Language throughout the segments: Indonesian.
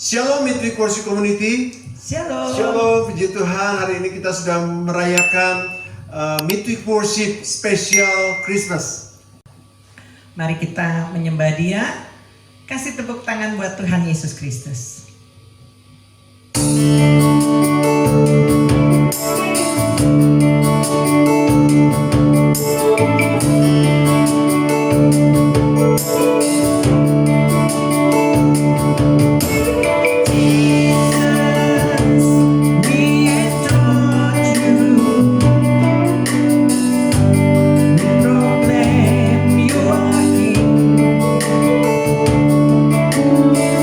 Shalom Midweek Worship Community. Shalom. Shalom, puji Tuhan. Hari ini kita sedang merayakan Midweek Worship Special Christmas. Mari kita menyembah Dia. Kasih tepuk tangan buat Tuhan Yesus Kristus.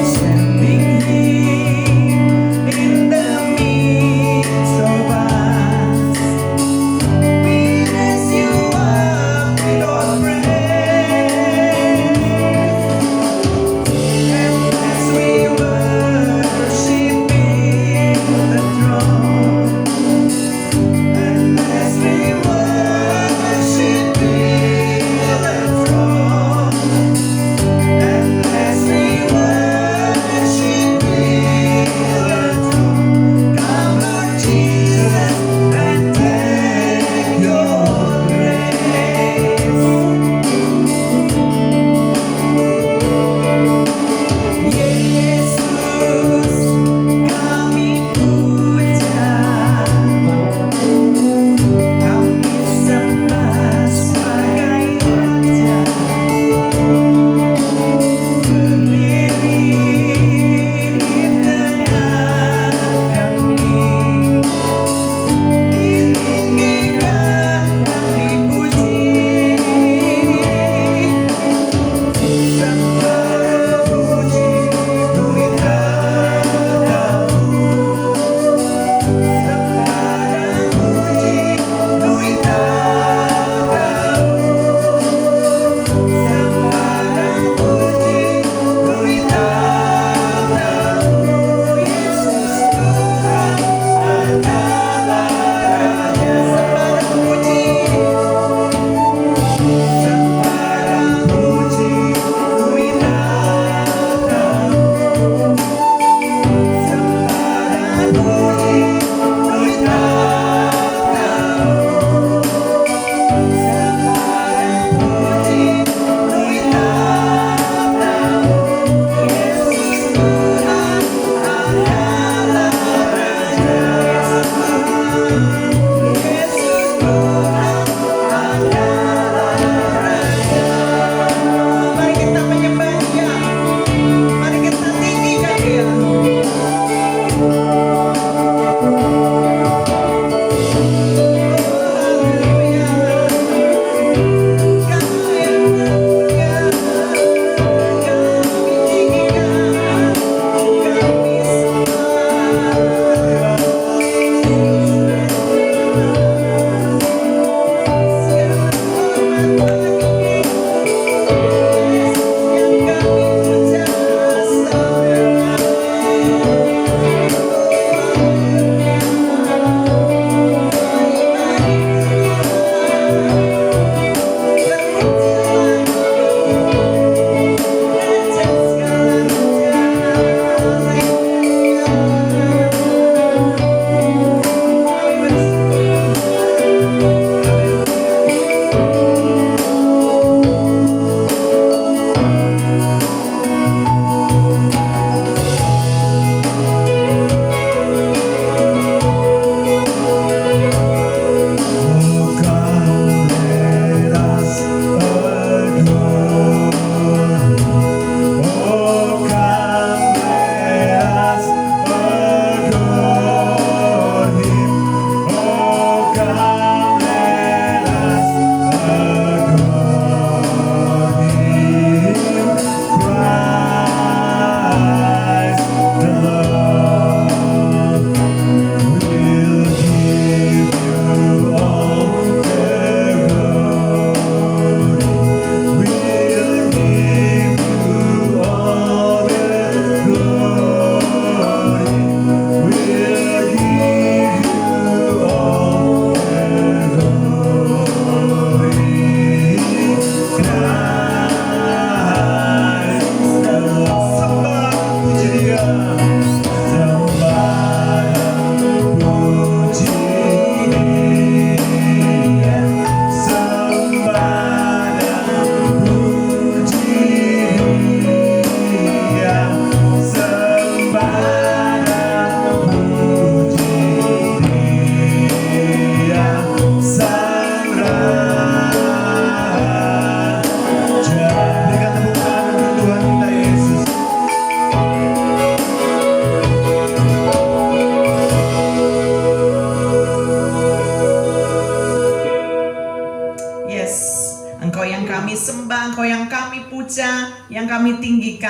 Standing here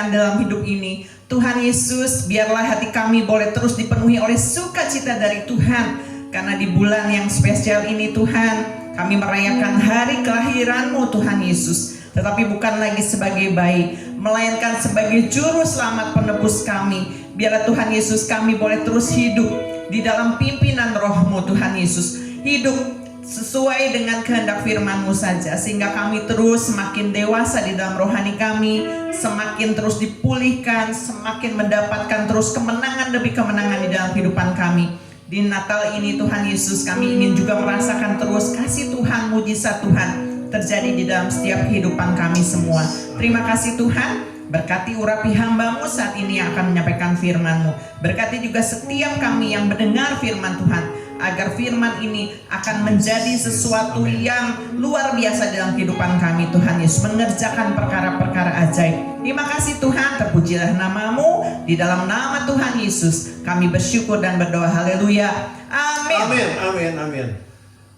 berikan dalam hidup ini. Tuhan Yesus, biarlah hati kami boleh terus dipenuhi oleh sukacita dari Tuhan. Karena di bulan yang spesial ini Tuhan, kami merayakan hari kelahiran-Mu Tuhan Yesus. Tetapi bukan lagi sebagai bayi, melainkan sebagai juru selamat penebus kami. Biarlah Tuhan Yesus kami boleh terus hidup di dalam pimpinan Roh-Mu Tuhan Yesus. Hidup sesuai dengan kehendak firman-Mu saja, sehingga kami terus semakin dewasa di dalam rohani kami, semakin terus dipulihkan, semakin mendapatkan terus kemenangan demi kemenangan di dalam kehidupan kami. Di Natal ini Tuhan Yesus, kami ingin juga merasakan terus kasih Tuhan, mujizat Tuhan terjadi di dalam setiap kehidupan kami semua. Terima kasih Tuhan. Berkati urapi hamba-Mu saat ini yang akan menyampaikan firman-Mu. Berkati juga setiap kami yang mendengar firman Tuhan, agar firman ini akan menjadi sesuatu yang luar biasa dalam kehidupan kami Tuhan Yesus, mengerjakan perkara-perkara ajaib. Terima kasih Tuhan, terpujilah nama-Mu. Di dalam nama Tuhan Yesus kami bersyukur dan berdoa. Haleluya. Amin. Amin, amin, amin.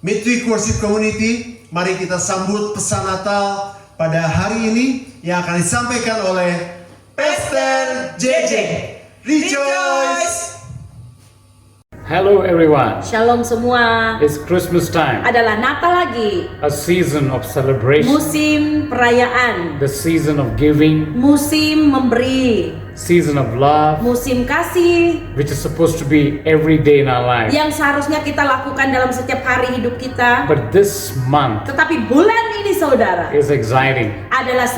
Midweek Worship Community, mari kita sambut pesan Natal pada hari ini yang akan disampaikan oleh Pastor JJ. Rejoice! Hello everyone. Shalom semua. It's Christmas time, Adalah Natal lagi. a season of celebration, Musim perayaan. the season of giving, Musim memberi. season of love, Musim kasih. which is supposed to be every day in our life. Yang seharusnya kita lakukan dalam setiap hari hidup kita. But this month Tetapi bulan ini saudara is exciting. adalah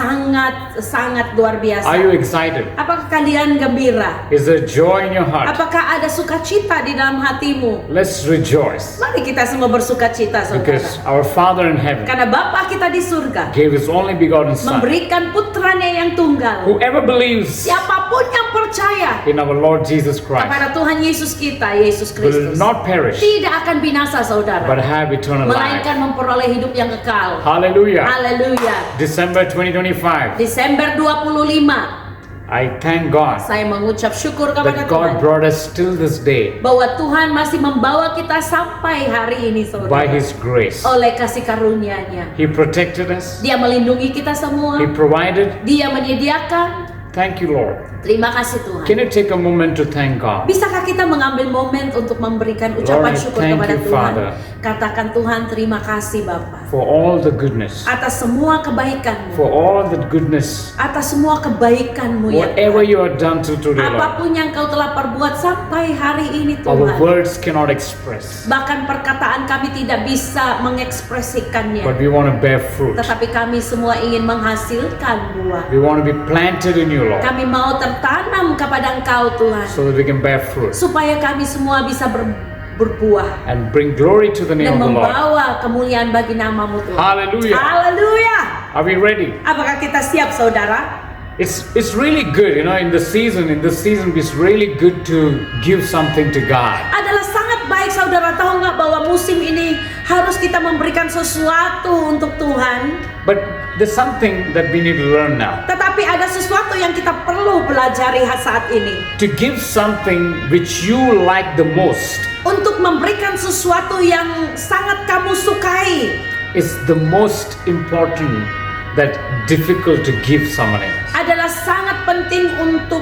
sangat luar biasa. Are you excited? Apakah kalian gembira? Is there joy in your heart? Apakah ada sukacita di dalam hatimu? Let's rejoice, Mari kita semua bersukacita because saudara. our Father in heaven Karena Bapa kita di surga gave His only begotten Son. memberikan putranya yang tunggal. Whoever believes Siapapun yang percaya in our Lord Jesus Christ kepada Tuhan Yesus kita, Yesus will Kristus, not perish, tidak akan binasa saudara, but have eternal life. melainkan memperoleh hidup yang kekal. Hallelujah. Haleluya. December 2025. Desember 25, I thank God saya mengucap syukur kepada that God Tuhan brought us till this day bahwa Tuhan masih membawa kita sampai hari ini by saudara, His grace. oleh kasih karunia-Nya. He protected us. Dia melindungi kita semua, He provided. Dia menyediakan. Thank you, Lord. Terima kasih Tuhan. Can you take a moment to thank God? Bisakah kita mengambil momen untuk memberikan ucapan Lord, I syukur thank kepada you, Tuhan? Father. Katakan Tuhan, terima kasih Bapa For all the goodness, atas semua kebaikan-Mu, for all the goodness, atas semua kebaikan-Mu ya whatever Tuhan. you have done till today, Lord. Apapun yang Kau telah perbuat sampai hari ini Our Tuhan. words cannot express, Bahkan perkataan kami tidak bisa mengekspresikannya. but we want to bear fruit. Tetapi kami semua ingin menghasilkan buah. We want to be planted in you, Lord, Kami mau tertanam kepada Engkau Tuhan, so that we can bear fruit supaya kami semua bisa berbuah and bring glory to the name dan of the Lord. membawa kemuliaan bagi nama-Mu Tuhan. Hallelujah. Haleluya. Are we ready? Apakah kita siap saudara? It's really good, in this season it's really good to give something to God. Adalah sangat baik saudara, tahu nggak bahwa musim ini harus kita memberikan sesuatu untuk Tuhan. But there's something that we need to learn now. Tetapi ada sesuatu yang kita perlu pelajari saat ini. To give something which you like the most Untuk memberikan sesuatu yang sangat kamu sukai is the most important, that difficult to give someone else. adalah sangat penting untuk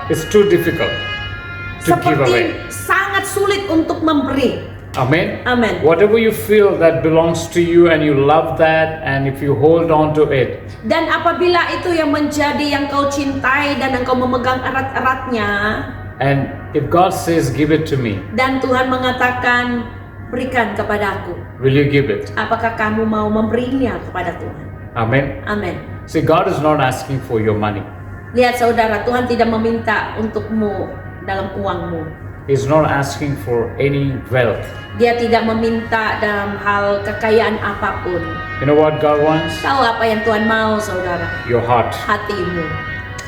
It's too difficult to give away. seperti sangat sulit untuk memberi. Amen. Amen. Whatever you feel that belongs to you and you love that, and if you hold on to it, Dan apabila itu yang menjadi yang kau cintai dan engkau memegang erat-eratnya, and if God says give it to me, dan Tuhan mengatakan berikan kepadaku, will you give it? apakah kamu mau memberinya kepada Tuhan? Amen. Amin. See, God is not asking for your money. Lihat saudara, Tuhan tidak meminta untukmu dalam uangmu. He's not asking for any wealth. Dia tidak meminta dalam hal kekayaan apapun. You know what God wants? Tahu apa yang Tuhan mau saudara? Your heart. Hatimu.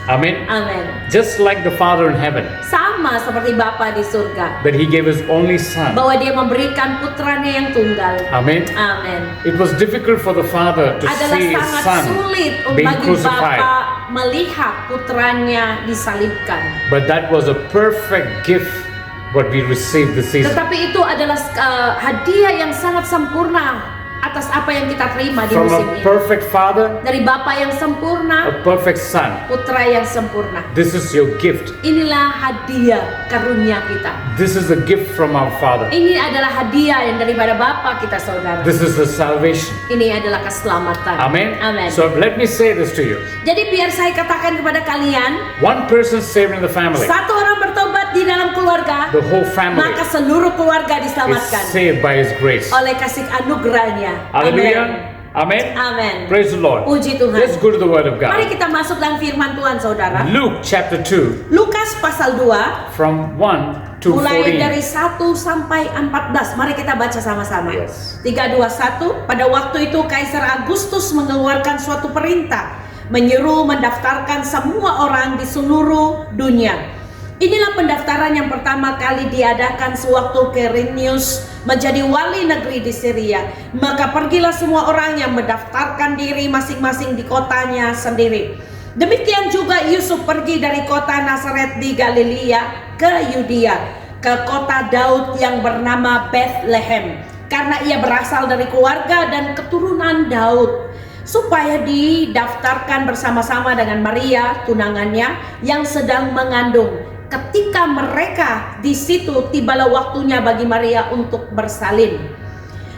Amen. Amin. Just like the Father in heaven, Sama seperti Bapa di surga, that He gave His only Son. bahwa Dia memberikan putranya yang tunggal. Amen. Amin. It was difficult for the Father to Adalah see His sangat Son sulit being bagi crucified. Bapa melihat putranya disalibkan. But that was a perfect gift what we received this season. Tetapi itu adalah hadiah yang sangat sempurna atas apa yang kita terima di from musim a ini. perfect father, Dari Bapa yang sempurna, a perfect son. Putra yang sempurna. This is your gift. Inilah hadiah karunia kita. This is a gift from our Father. Ini adalah hadiah yang daripada Bapa kita, saudara. This is the salvation. Ini adalah keselamatan. Amen. Amen. So let me say this to you. Jadi biar saya katakan kepada kalian, One person saved in the family, satu orang bertobat di dalam keluarga, the whole family maka seluruh keluarga is diselamatkan saved by His grace. oleh kasih anugerahnya. Hallelujah. Amen. Amen. Praise the Lord. Puji Tuhan. Let's go to the Word of Mari God. kita masuk dalam firman Tuhan, saudara. Luke chapter 2 Lukas pasal 2 from 1 to mulai 14. dari 1 sampai 14. Mari kita baca sama-sama. Yes. 3, 2, 1. Pada waktu itu Kaisar Agustus mengeluarkan suatu perintah, menyeru mendaftarkan semua orang di seluruh dunia. Inilah pendaftaran yang pertama kali diadakan sewaktu Quirinius menjadi wali negeri di Syria. Maka pergilah semua orang yang mendaftarkan diri masing-masing di kotanya sendiri. Demikian juga Yusuf pergi dari kota Nazaret di Galilea ke Yudea, ke kota Daud yang bernama Bethlehem, karena ia berasal dari keluarga dan keturunan Daud, supaya didaftarkan bersama-sama dengan Maria tunangannya yang sedang mengandung. Ketika mereka di situ, tibalah waktunya bagi Maria untuk bersalin.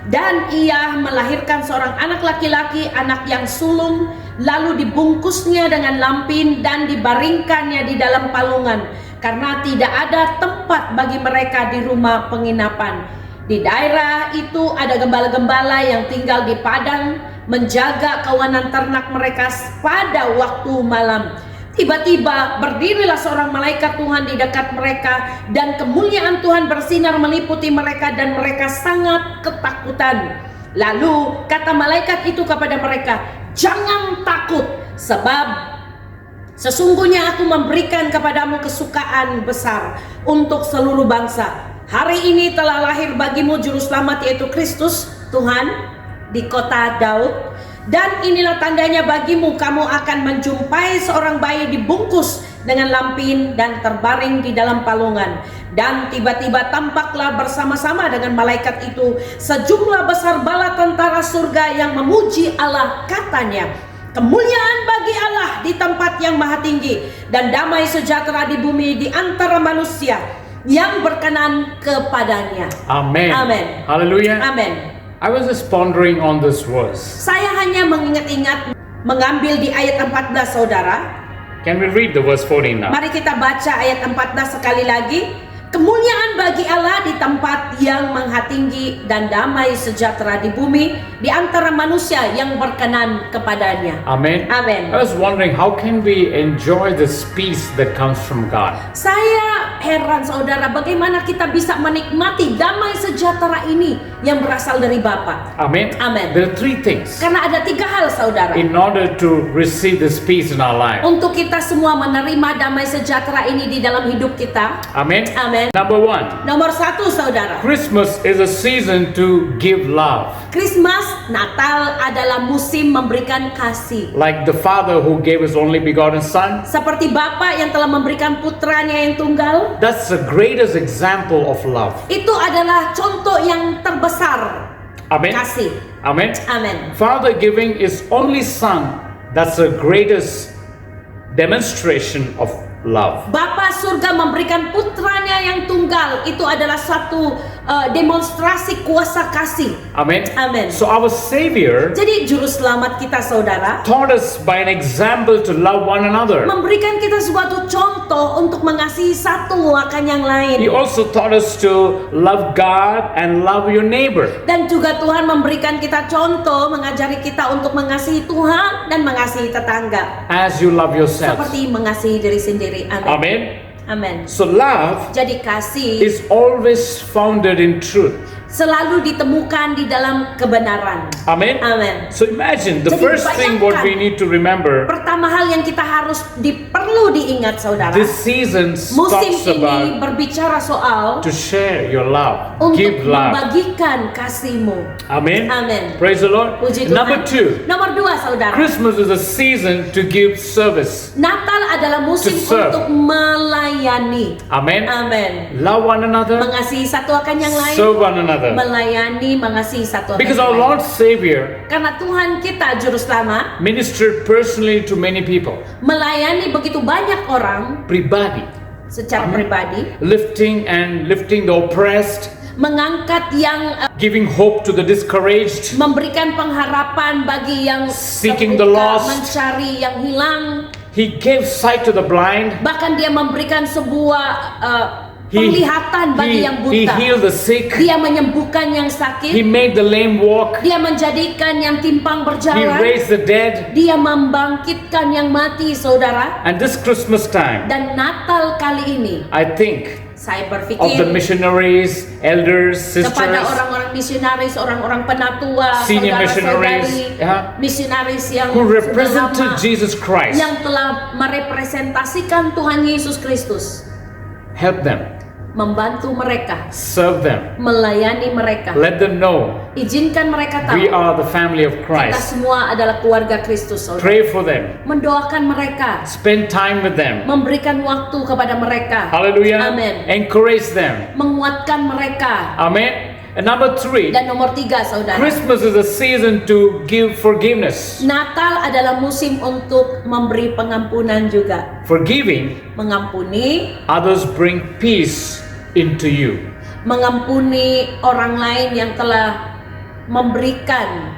Dan ia melahirkan seorang anak laki-laki, anak yang sulung, lalu dibungkusnya dengan lampin dan dibaringkannya di dalam palungan, karena tidak ada tempat bagi mereka di rumah penginapan. Di daerah itu ada gembala-gembala yang tinggal di padang, menjaga kawanan ternak mereka pada waktu malam. Tiba-tiba berdirilah seorang malaikat Tuhan di dekat mereka, dan kemuliaan Tuhan bersinar meliputi mereka, dan mereka sangat ketakutan. Lalu kata malaikat itu kepada mereka, "Jangan takut, sebab sesungguhnya aku memberikan kepadamu kesukaan besar untuk seluruh bangsa. Hari ini telah lahir bagimu juru selamat, yaitu Kristus Tuhan, di kota Daud. Dan inilah tandanya bagimu, kamu akan menjumpai seorang bayi dibungkus dengan lampin dan terbaring di dalam palungan." Dan tiba-tiba tampaklah bersama-sama dengan malaikat itu sejumlah besar bala tentara surga yang memuji Allah, katanya, "Kemuliaan bagi Allah di tempat yang maha tinggi, dan damai sejahtera di bumi di antara manusia yang berkenan kepadanya." Amen. Amen. Hallelujah. Amin. I was just pondering on this verse. Saya hanya mengingat-ingat, mengambil di ayat 14, saudara. Can we read the verse 14 now? Mari kita baca ayat 14 sekali lagi. "Kemuliaan bagi Allah di tempat yang maha tinggi, dan damai sejahtera di bumi di antara manusia yang berkenan kepadanya." Amen. Amen. I was wondering, how can we enjoy this peace that comes from God? Saya heran, saudara, bagaimana kita bisa menikmati damai sejahtera ini yang berasal dari Bapa. Amen. Amen. There are three things Karena ada 3 hal, saudara, in order to receive this peace in our life. untuk kita semua menerima damai sejahtera ini di dalam hidup kita. Amen. Amen. Number 1, Nomor 1, saudara, Christmas is a season to give love. Christmas, Natal adalah musim memberikan kasih. Like the Father who gave His only begotten Son, Seperti Bapa yang telah memberikan putranya yang tunggal, that's the greatest example of love. itu adalah contoh yang terbesar Amen. kasih. Amen. Amen. Father giving His only Son, that's the greatest demonstration of love. Bapa surga memberikan putranya yang tunggal, itu adalah satu demonstrasi kuasa kasih. Amen. Amen. So our Savior Jadi juru selamat kita, saudara, taught us by an example to love one another. memberikan kita suatu contoh untuk mengasihi satu akan yang lain. He also taught us to love God and love your neighbor. Dan juga Tuhan memberikan kita contoh, mengajari kita untuk mengasihi Tuhan dan mengasihi tetangga, As you love yourself. seperti mengasihi diri sendiri. Amin. Amen. Amin. So love Jadi kasih is always founded in truth. selalu ditemukan di dalam kebenaran. Amen. Amen. So imagine the Jadi first thing what we bayangkan. need to remember, Pertama hal yang kita harus perlu diingat, saudara, this season musim talks ini about berbicara soal to share your love, untuk give love. membagikan kasihmu. Amen. Amen. Praise the Lord. Puji Tuhan. Number 2, Nomor 2, saudara, Christmas is a season to give service. Natal adalah musim To serve. untuk melayani. Amen. Amen. Love one another, Mengasihi satu akan yang lain, serve one another. another. melayani, mengasihi satu Because sama our lain. Lord Savior Karena Tuhan kita Juru Selamat ministered personally to many people. melayani begitu banyak orang Pribadi. secara Amen. pribadi, Lifting the oppressed. mengangkat yang Giving hope to the discouraged. memberikan pengharapan bagi yang Seeking the terluka, lost. mencari yang hilang. He gave sight to the blind. Bahkan dia memberikan sebuah He, penglihatan bagi yang he buta. healed the sick. Dia menyembuhkan yang He sakit. made the lame walk. Dia menjadikan yang timpang He berjalan. raised the dead. Dia membangkitkan yang mati, saudara. And this Christmas time, Dan Natal kali ini, I think saya of the berpikir missionaries, elders, kepada sisters, orang-orang misionaris, orang-orang penatua, Senior missionaries, saudara-saudari, ya, misionaris yang who sudah represented lama, Jesus Christ. yang telah merepresentasikan Tuhan Yesus Kristus, Help them, membantu mereka, serve them, melayani mereka. let them know Izinkan mereka we tahu are the family of kita Christ. semua adalah keluarga Kristus, saudara. Pray for them, Mendoakan mereka, spend time with them. memberikan waktu kepada mereka. Hallelujah. Amin. Encourage them. Menguatkan mereka. Amen. And number 3, Dan nomor 3, saudara, Christmas is a season to give forgiveness. Natal adalah musim untuk memberi pengampunan juga. Forgiving Mengampuni, others bring peace into you. mengampuni orang lain yang telah memberikan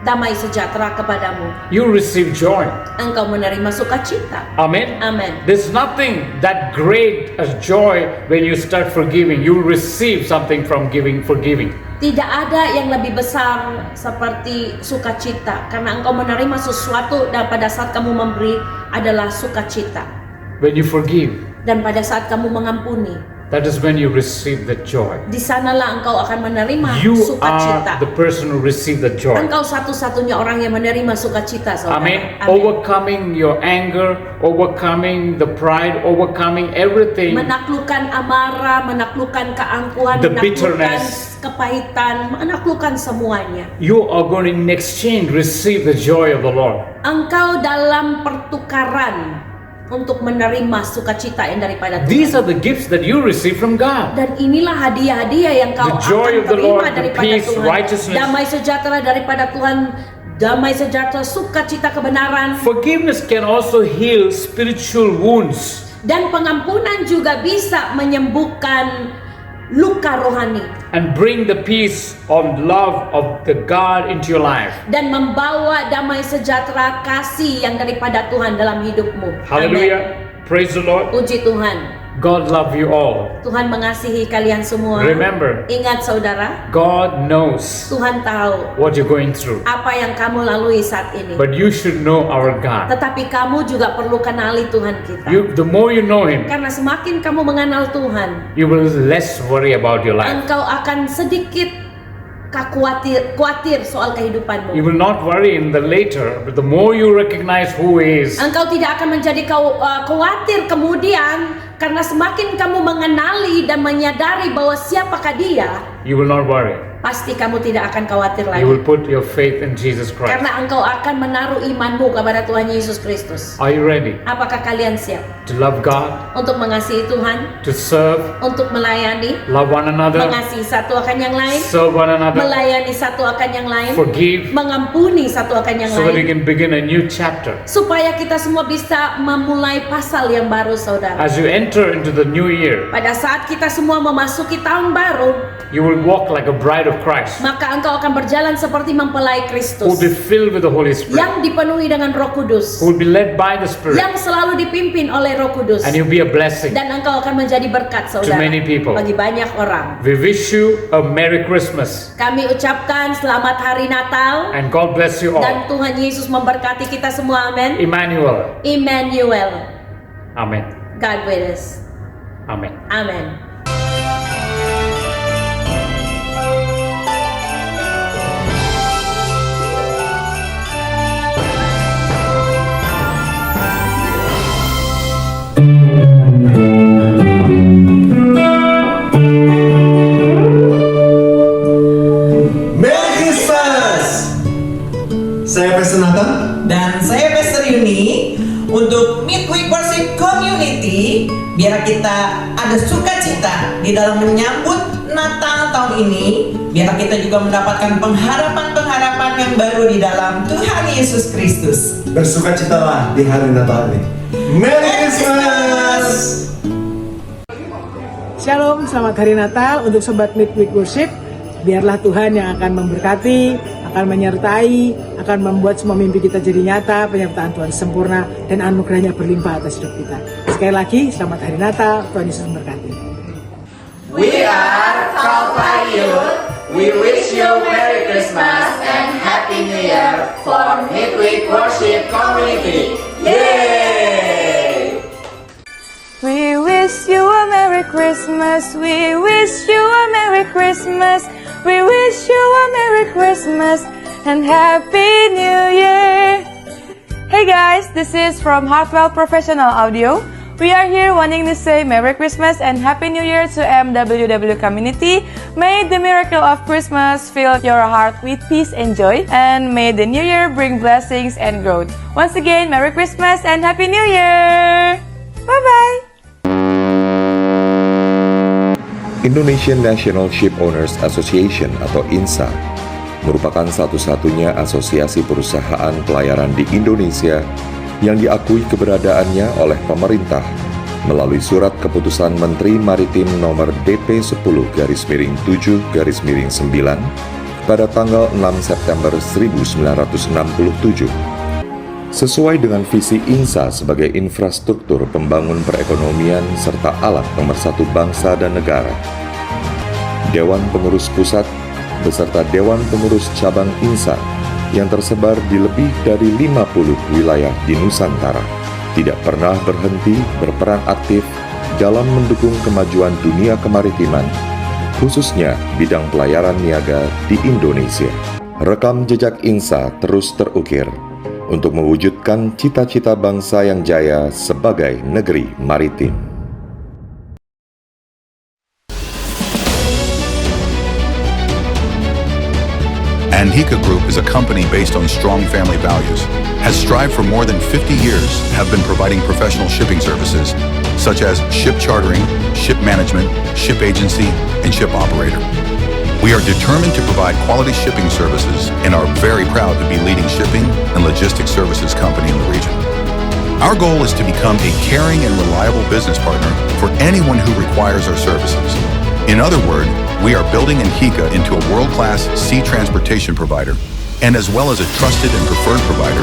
damai sejahtera kepadamu. You receive joy. Engkau menerima sukacita. Amen. Amin. There's nothing that great as joy when you start forgiving. You receive something from forgiving. Tidak ada yang lebih besar seperti sukacita, karena engkau menerima sesuatu dan pada saat kamu memberi adalah sukacita. When you forgive, Dan pada saat kamu mengampuni, that is when you receive the joy. di sanalah engkau akan menerima You sukacita. are the person who receive the joy. Engkau satu-satunya orang yang menerima sukacita, saudara. Amen. Amin. Overcoming your anger, overcoming the pride, overcoming everything. Menaklukkan amarah, menaklukkan keangkuhan, The menaklukkan bitterness. kepahitan, menaklukkan semuanya. You are going to in exchange receive the joy of the Lord. Engkau dalam pertukaran untuk menerima sukacita yang daripada These Tuhan. are the gifts that you receive from God. Dan inilah hadiah-hadiah yang kau The joy akan of the terima Lord, the daripada peace, Tuhan. righteousness. Damai sejahtera daripada Tuhan, damai sejahtera, sukacita kebenaran. Forgiveness can also heal spiritual wounds Dan pengampunan juga bisa menyembuhkan luka rohani and bring the peace of love of the God into your life. dan membawa damai sejahtera kasih yang daripada Tuhan dalam hidupmu. Hallelujah. Praise the Lord. Amin. Puji Tuhan. God love you all. Tuhan mengasihi kalian semua. Remember, Ingat saudara, God knows Tuhan tahu what you're going through. apa yang kamu lalui saat ini. But you should know our God. Tetapi kamu juga perlu kenali Tuhan kita. The more you know Him, Karena semakin kamu mengenal Tuhan, you will less worry about your life. engkau akan sedikit khawatir soal kehidupanmu. You will not worry in the later, but the more you recognize who He is, Engkau tidak akan menjadi khawatir kemudian, karena semakin kamu mengenali dan menyadari bahwa siapakah Dia, you will not worry. pasti kamu tidak akan khawatir lagi. You will put your faith in Jesus Christ. Karena engkau akan menaruh imanmu kepada Tuhan Yesus Kristus. Are you ready Apakah kalian siap to love God, untuk mengasihi Tuhan, to serve, untuk melayani, love one another, mengasihi satu akan yang lain, serve one another, melayani satu akan yang lain, forgive, mengampuni satu akan yang so that you lain, can begin a new chapter? supaya kita semua bisa memulai pasal yang baru, saudara. As you enter into the new year, Pada saat kita semua memasuki tahun baru, you will walk like a bride of Christ, maka engkau akan berjalan seperti mempelai who will Kristus be filled with the Holy Spirit, yang dipenuhi dengan Roh Kudus, who will be led by the Spirit, yang selalu dipimpin oleh Roh Kudus, and you'll be a blessing. dan engkau akan menjadi berkat, saudara, many people. bagi banyak orang. We wish you a Merry Christmas, Kami ucapkan selamat hari Natal, and God bless you all. dan Tuhan Yesus memberkati kita semua. Amin. Emmanuel. Emmanuel. Amen. God with us. Amen. Amen. Merry Christmas. Saya Pastor Nathan. Dan saya Pastor Yuni untuk Midweek Worship Community, biar kita ada sukacita di dalam menyambut Natal tahun ini, biarlah kita juga mendapatkan pengharapan-pengharapan yang baru di dalam Tuhan Yesus Kristus. Bersukacitalah di hari Natal ini. Merry Christmas! Shalom, selamat hari Natal untuk Sobat Midweek Worship. Biarlah Tuhan yang akan memberkati, akan menyertai, akan membuat semua mimpi kita jadi nyata, penyertaan Tuhan sempurna, dan anugerahnya berlimpah atas hidup kita. Sekali lagi, selamat hari Natal, Tuhan Yesus memberkati. We are Kalpa Youth. We wish you Merry Christmas and Happy New Year for Midweek Worship Community. Yay! We wish you a Merry Christmas. We wish you a Merry Christmas. We wish you a Merry Christmas and Happy New Year. Hey guys, this is from Heartwell Professional Audio. We are here wanting to say Merry Christmas and Happy New Year to MWW community. May the miracle of Christmas fill your heart with peace and joy, and may the new year bring blessings and growth. Once again, Merry Christmas and Happy New Year! Bye-bye! Indonesian National Ship Owners Association atau INSA merupakan satu-satunya asosiasi perusahaan pelayaran di Indonesia yang diakui keberadaannya oleh pemerintah melalui surat keputusan Menteri Maritim nomor DP10-7-9 pada tanggal 6 September 1967. Sesuai dengan visi INSA sebagai infrastruktur pembangun perekonomian serta alat pemersatu bangsa dan negara, Dewan Pengurus Pusat beserta Dewan Pengurus Cabang INSA yang tersebar di lebih dari 50 wilayah di Nusantara tidak pernah berhenti berperan aktif dalam mendukung kemajuan dunia kemaritiman, khususnya bidang pelayaran niaga di Indonesia. Rekam jejak INSA terus terukir untuk mewujudkan cita-cita bangsa yang jaya sebagai negeri maritim. Andika Group is a company based on strong family values, has strived for more than 50 years, have been providing professional shipping services, such as ship chartering, ship management, ship agency, and ship operator. We are determined to provide quality shipping services and are very proud to be leading shipping and logistics services company in the region. Our goal is to become a caring and reliable business partner for anyone who requires our services. In other words, we are building Andika into a world-class sea transportation provider, and as well as a trusted and preferred provider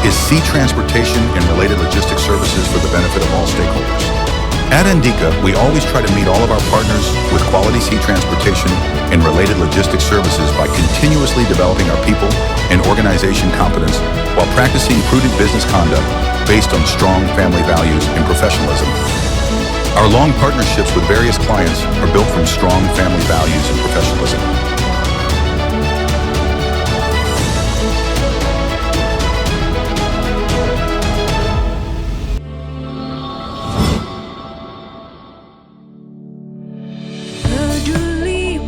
is sea transportation and related logistics services for the benefit of all stakeholders. At Andika, we always try to meet all of our partners with quality sea transportation and related logistics services by continuously developing our people and organization competence while practicing prudent business conduct based on strong family values and professionalism. Our long partnerships with various clients are built from strong family values and professionalism.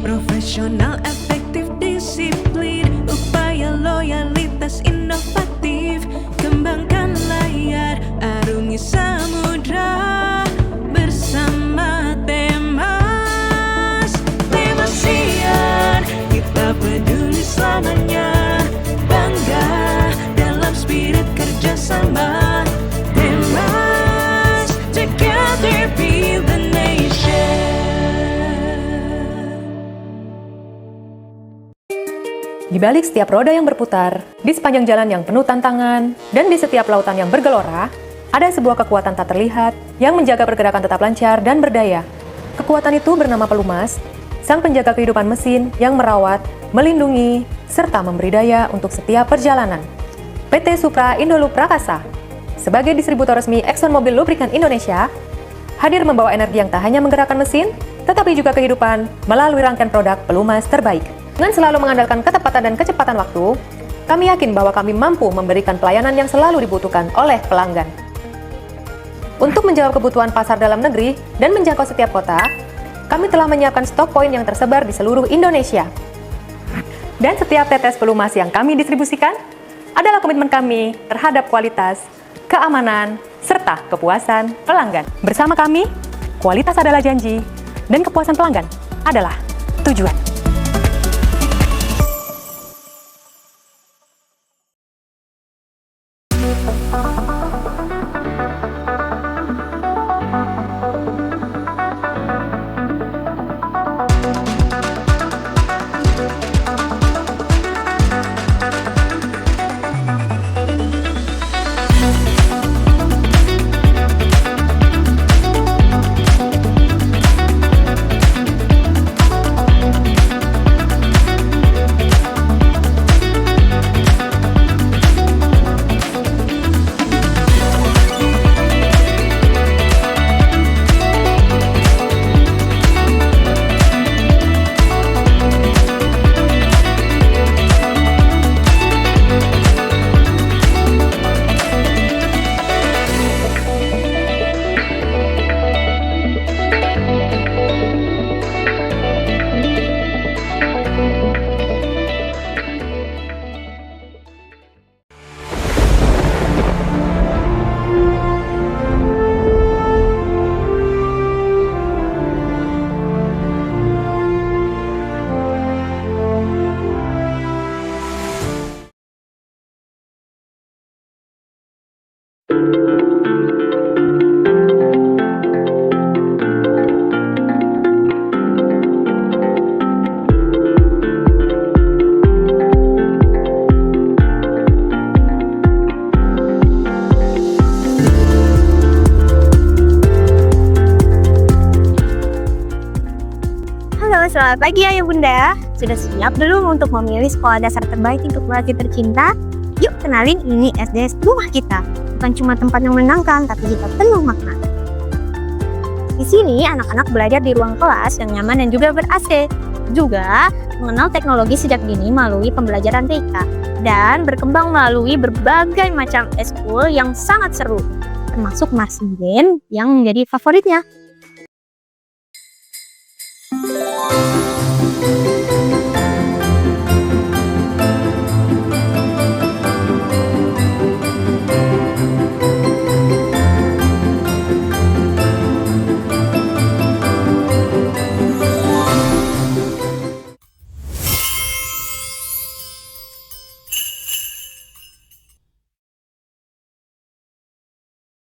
Profesional, efektif, disiplin, upaya loyalitas inovatif, kembangkan layar, arungi samudra bersama Temas. Temasian, kita peduli selamanya, bangga dalam spirit kerjasama. Temas, together build the nation. Di balik setiap roda yang berputar, di sepanjang jalan yang penuh tantangan, dan di setiap lautan yang bergelora, ada sebuah kekuatan tak terlihat yang menjaga pergerakan tetap lancar dan berdaya. Kekuatan itu bernama Pelumas, sang penjaga kehidupan mesin yang merawat, melindungi, serta memberi daya untuk setiap perjalanan. PT Supra Indolup Prakasa, sebagai distributor resmi ExxonMobil Lubrikan Indonesia, hadir membawa energi yang tak hanya menggerakkan mesin, tetapi juga kehidupan melalui rangkaian produk pelumas terbaik. Dengan selalu mengandalkan ketepatan dan kecepatan waktu, kami yakin bahwa kami mampu memberikan pelayanan yang selalu dibutuhkan oleh pelanggan. Untuk menjawab kebutuhan pasar dalam negeri dan menjangkau setiap kota, kami telah menyiapkan stok poin yang tersebar di seluruh Indonesia. Dan setiap tetes pelumas yang kami distribusikan adalah komitmen kami terhadap kualitas, keamanan, serta kepuasan pelanggan. Bersama kami, kualitas adalah janji, dan kepuasan pelanggan adalah tujuan. Halo, selamat pagi Ayah Bunda. Sudah siap belum untuk memilih sekolah dasar terbaik untuk melatih tercinta? Yuk kenalin, ini SD rumah kita. Bukan cuma tempat yang menyenangkan, tapi juga penuh makna. Di sini anak-anak belajar di ruang kelas yang nyaman dan juga ber-AC. Juga mengenal teknologi sejak dini melalui pembelajaran TK. Dan berkembang melalui berbagai macam eskul yang sangat seru. Termasuk Mars Band yang menjadi favoritnya.